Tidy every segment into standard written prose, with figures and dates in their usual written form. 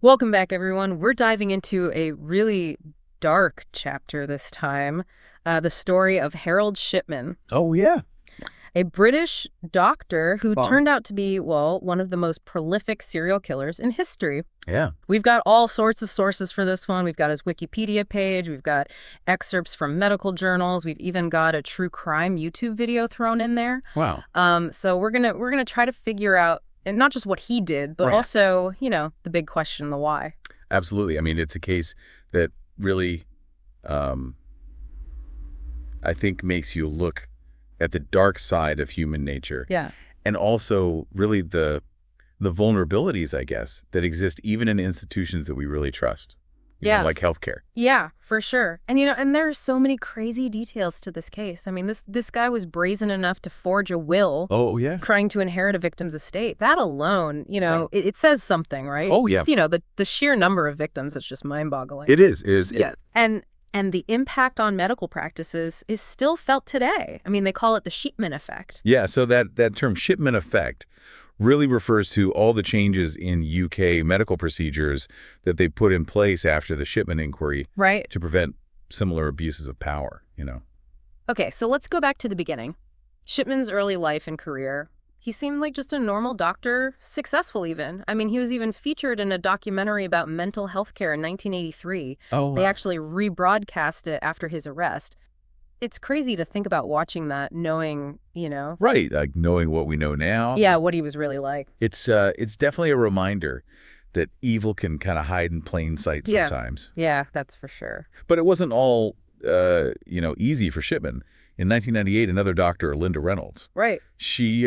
Welcome back, everyone. We're diving into a really dark chapter this time, the story of Harold Shipman, Oh, yeah. a British doctor who Well, turned out to be, well, one of the most prolific serial killers in history. yeah. We've got all sorts of sources for this one. We've got his Wikipedia page. We've got excerpts from medical journals. We've even got a true crime YouTube video thrown in there. Wow. So we're gonna try to figure out, and not just what he did, but Right. also, the big question, the why. Absolutely. I mean, it's a case that really, um, I think makes you look at the dark side of human nature Yeah. and also really the vulnerabilities, I guess, that exist even in institutions that we really trust, Yeah. like healthcare. Yeah, for sure. And there are so many crazy details to this case. I mean, this guy was brazen enough to forge a will Oh, yeah. trying to inherit a victim's estate. That alone, it says something, right? Oh, yeah. The sheer number of victims is just mind-boggling. It is. It is. Yeah. And the impact on medical practices is still felt today. I mean, they call it the Shipman effect. Yeah. So that term Shipman effect really refers to all the changes in UK medical procedures that they put in place after the Shipman Inquiry Right. to prevent similar abuses of power, Okay, so let's go back to the beginning. Shipman's early life and career. He seemed like just a normal doctor, successful even. I mean, he was even featured in a documentary about mental health care in 1983. Oh, They actually rebroadcast it after his arrest. It's crazy to think about watching that, knowing, right. Like knowing what we know now. yeah, what he was really like. It's definitely a reminder that evil can kind of hide in plain sight Yeah. sometimes. Yeah, that's for sure. But it wasn't all, easy for Shipman. In 1998, another doctor, Linda Reynolds, Right. she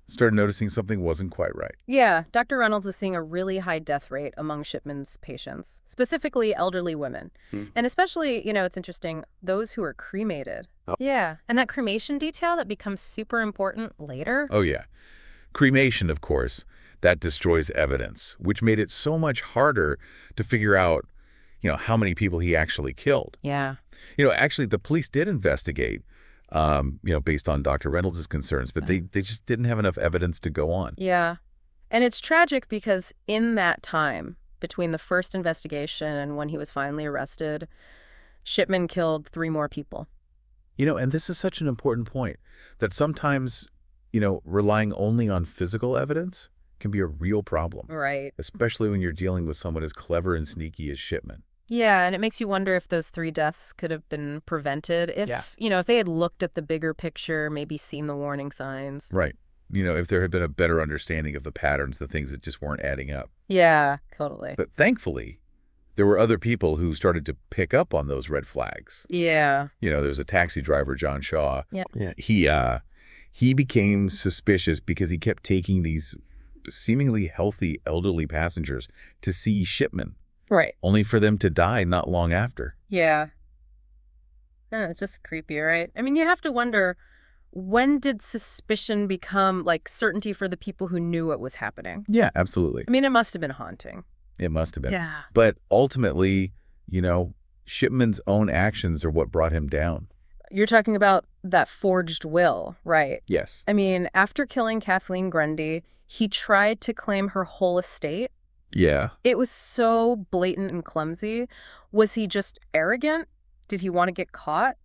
started noticing something wasn't quite right. Yeah, Dr. Reynolds was seeing a really high death rate among Shipman's patients, specifically elderly women. And especially, it's interesting, those who are cremated. Oh. Yeah, and that cremation detail that becomes super important later. Oh, yeah. Cremation, of course, that destroys evidence, which made it so much harder to figure out, how many people he actually killed. Yeah. Actually, the police did investigate, based on Dr. Reynolds' concerns, but they just didn't have enough evidence to go on. Yeah. And it's tragic because in that time, between the first investigation and when he was finally arrested, Shipman killed 3 more people. And this is such an important point, that sometimes, relying only on physical evidence can be a real problem, Right. especially when you're dealing with someone as clever and sneaky as Shipman. Yeah, and it makes you wonder if those 3 deaths could have been prevented if, Yeah. if they had looked at the bigger picture, maybe seen the warning signs. Right. If there had been a better understanding of the patterns, the things that just weren't adding up. Yeah, totally. But thankfully, there were other people who started to pick up on those red flags. Yeah. There was a taxi driver, John Shaw. Yeah. He became suspicious because he kept taking these seemingly healthy elderly passengers to see Shipman, Right. only for them to die not long after. Yeah. It's just creepy, right? I mean, you have to wonder, when did suspicion become like certainty for the people who knew what was happening? Yeah, absolutely. I mean, it must have been haunting. It must have been. Yeah. But ultimately, Shipman's own actions are what brought him down. You're talking about that forged will, right? Yes. I mean, after killing Kathleen Grundy, he tried to claim her whole estate. Yeah. It was so blatant and clumsy. Was he just arrogant? Did he want to get caught?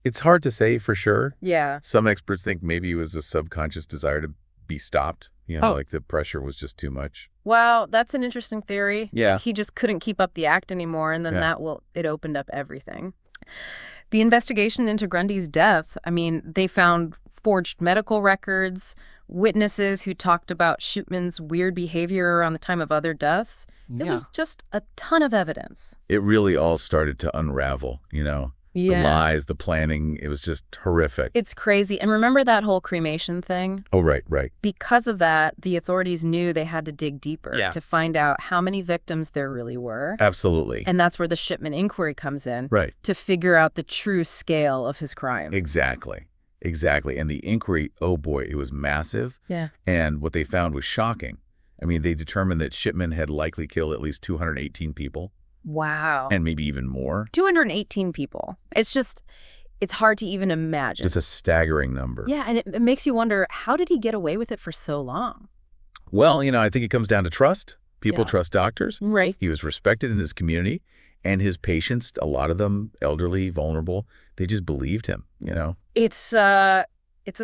It's hard to say for sure. Yeah. Some experts think maybe it was a subconscious desire to be stopped. Oh. Like the pressure was just too much. Wow, that's an interesting theory. Yeah. He just couldn't keep up the act anymore, and then Yeah. it opened up everything. The investigation into Grundy's death, I mean, they found forged medical records, witnesses who talked about Shipman's weird behavior around the time of other deaths. It was just a ton of evidence. It really all started to unravel, The lies, the planning. It was just horrific. It's crazy. And remember that whole cremation thing? Oh, right. Because of that, the authorities knew they had to dig deeper Yeah. to find out how many victims there really were. Absolutely. And that's where the Shipman Inquiry comes in, Right. to figure out the true scale of his crime. Exactly. And the inquiry, oh boy, it was massive. Yeah. And what they found was shocking. I mean, they determined that Shipman had likely killed at least 218 people. Wow. And maybe even more. 218 people. It's hard to even imagine. It's a staggering number. Yeah, and it makes you wonder, how did he get away with it for so long? Well, I think it comes down to trust. People Yeah. trust doctors. Right. He was respected in his community, and his patients, a lot of them elderly, vulnerable, they just believed him, you know? It's a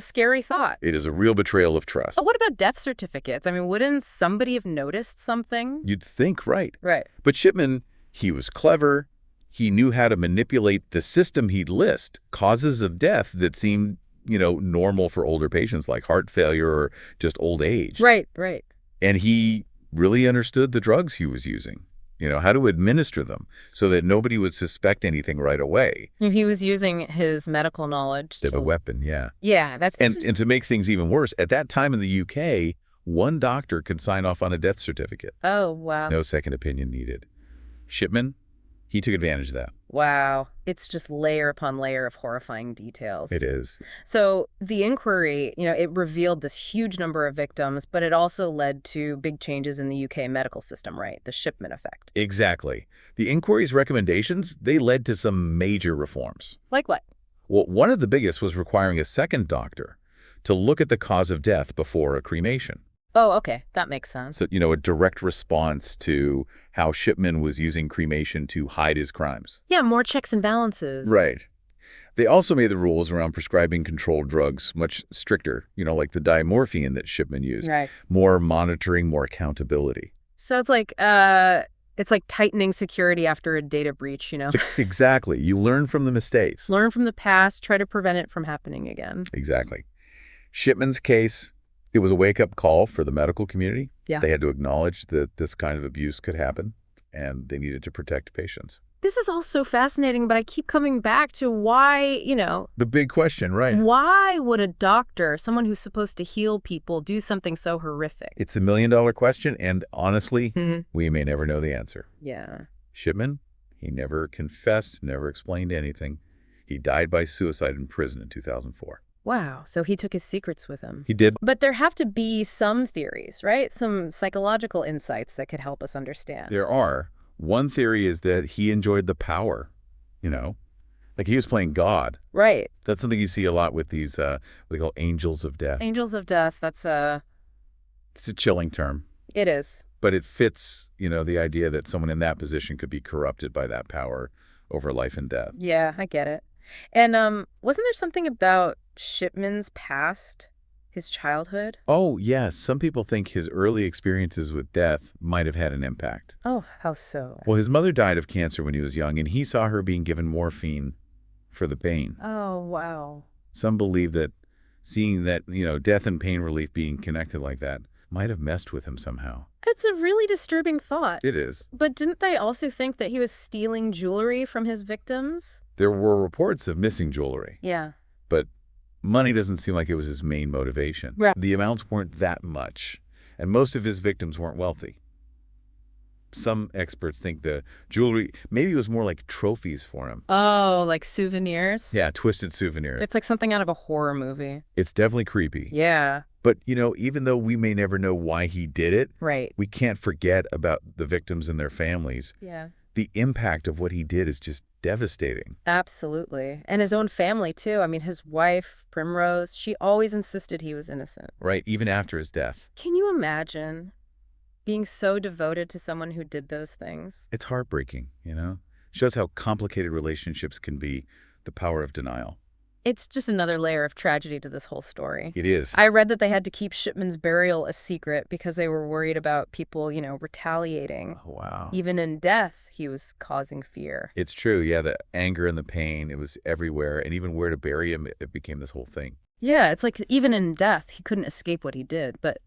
scary thought. It is a real betrayal of trust. Oh, what about death certificates? I mean, wouldn't somebody have noticed something? You'd think, right. Right. But Shipman, he was clever. He knew how to manipulate the system he'd list, causes of death that seemed, normal for older patients like heart failure or just old age. Right, right. And he really understood the drugs he was using, how to administer them so that nobody would suspect anything right away. He was using his medical knowledge. They have a weapon, yeah. Yeah, that's... And to make things even worse, at that time in the UK, one doctor could sign off on a death certificate. Oh, wow. No second opinion needed. Shipman, he took advantage of that. Wow. It's just layer upon layer of horrifying details. It is. So the inquiry, it revealed this huge number of victims, but it also led to big changes in the UK medical system, right? The Shipman effect. Exactly. The inquiry's recommendations, they led to some major reforms. Like what? Well, one of the biggest was requiring a second doctor to look at the cause of death before a cremation. Oh, okay. That makes sense. So, a direct response to how Shipman was using cremation to hide his crimes. Yeah, more checks and balances. Right. They also made the rules around prescribing controlled drugs much stricter, like the diamorphine that Shipman used. Right. More monitoring, more accountability. So it's like tightening security after a data breach, Exactly. You learn from the mistakes. Learn from the past, try to prevent it from happening again. Exactly. Shipman's case, it was a wake-up call for the medical community. Yeah. They had to acknowledge that this kind of abuse could happen, and they needed to protect patients. This is all so fascinating, but I keep coming back to why, The big question, right? why would a doctor, someone who's supposed to heal people, do something so horrific? It's the million-dollar question, and honestly, Mhm. we may never know the answer. Yeah. Shipman, he never confessed, never explained anything. He died by suicide in prison in 2004. Wow. So he took his secrets with him. He did. But there have to be some theories, right? Some psychological insights that could help us understand. There are. One theory is that he enjoyed the power, like he was playing God. Right. That's something you see a lot with these, what they call angels of death. Angels of death, It's a chilling term, it is. but it fits, the idea that someone in that position could be corrupted by that power over life and death. Yeah, I get it. And wasn't there something about Shipman's past, his childhood? Oh, yes. Some people think his early experiences with death might have had an impact. Oh, how so? Well, his mother died of cancer when he was young, and he saw her being given morphine for the pain. Oh, wow. Some believe that seeing that, death and pain relief being connected like that might have messed with him somehow. It's a really disturbing thought. It is. But didn't they also think that he was stealing jewelry from his victims? There were reports of missing jewelry, Yeah. but money doesn't seem like it was his main motivation. Right. The amounts weren't that much, and most of his victims weren't wealthy. Some experts think the jewelry maybe was more like trophies for him. Oh, like souvenirs? Yeah, twisted souvenir. It's like something out of a horror movie. It's definitely creepy. Yeah. But, even though we may never know why he did it, Right. we can't forget about the victims and their families. Yeah. The impact of what he did is just devastating. Absolutely. And his own family, too. I mean, his wife, Primrose, she always insisted he was innocent. Right, even after his death. Can you imagine being so devoted to someone who did those things? It's heartbreaking, Shows how complicated relationships can be, the power of denial. It's just another layer of tragedy to this whole story. It is. I read that they had to keep Shipman's burial a secret because they were worried about people, retaliating. Oh, wow. Even in death, he was causing fear. It's true, yeah, the anger and the pain, it was everywhere. And even where to bury him, it became this whole thing. Yeah, it's like even in death, he couldn't escape what he did. But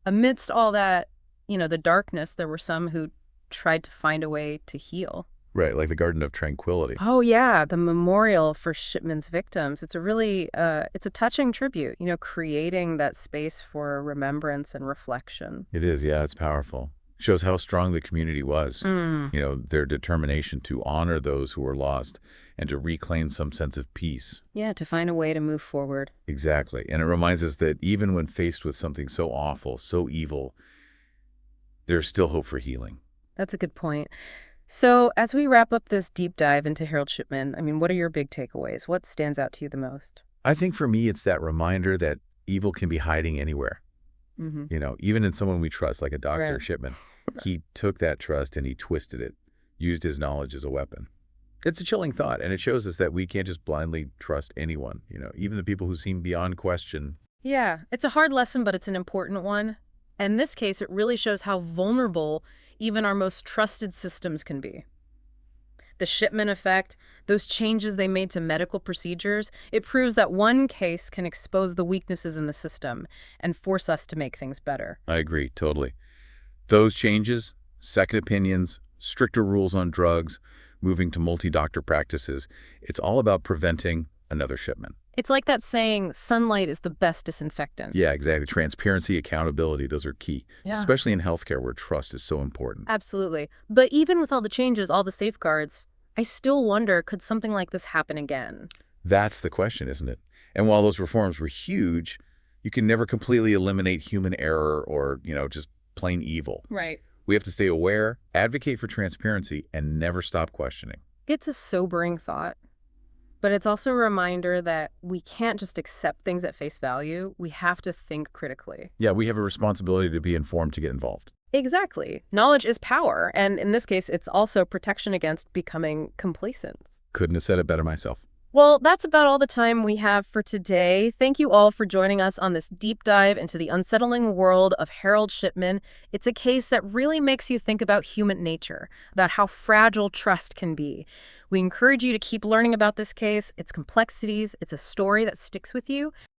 amidst all that, the darkness, there were some who tried to find a way to heal. Right, like the Garden of Tranquility. Oh, yeah, the memorial for Shipman's victims. It's a really, it's a touching tribute, creating that space for remembrance and reflection. It is, yeah, it's powerful. Shows how strong the community was. Their determination to honor those who were lost and to reclaim some sense of peace. Yeah, to find a way to move forward. Exactly. And it reminds us that even when faced with something so awful, so evil, there's still hope for healing. That's a good point. So as we wrap up this deep dive into Harold Shipman, I mean, what are your big takeaways? What stands out to you the most? I think for me, it's that reminder that evil can be hiding anywhere. Mm-hmm. Even in someone we trust, like a Dr. Right. Shipman. He took that trust and he twisted it, used his knowledge as a weapon. It's a chilling thought, and it shows us that we can't just blindly trust anyone, even the people who seem beyond question. Yeah, it's a hard lesson, but it's an important one. In this case, it really shows how vulnerable even our most trusted systems can be. The Shipman effect, those changes they made to medical procedures, it proves that one case can expose the weaknesses in the system and force us to make things better. I agree, totally. Those changes, second opinions, stricter rules on drugs, moving to multi-doctor practices, it's all about preventing another Shipman. It's like that saying, sunlight is the best disinfectant. Yeah, exactly. Transparency, accountability, those are key, Yeah. especially in healthcare where trust is so important. Absolutely. But even with all the changes, all the safeguards, I still wonder, could something like this happen again? That's the question, isn't it? And while those reforms were huge, you can never completely eliminate human error or, just plain evil. Right. We have to stay aware, advocate for transparency, and never stop questioning. It's a sobering thought. But it's also a reminder that we can't just accept things at face value. We have to think critically. Yeah, we have a responsibility to be informed to get involved. Exactly. Knowledge is power, and in this case, it's also protection against becoming complacent. Couldn't have said it better myself. Well, that's about all the time we have for today. Thank you all for joining us on this deep dive into the unsettling world of Harold Shipman. It's a case that really makes you think about human nature, about how fragile trust can be. We encourage you to keep learning about this case, its complexities. It's a story that sticks with you.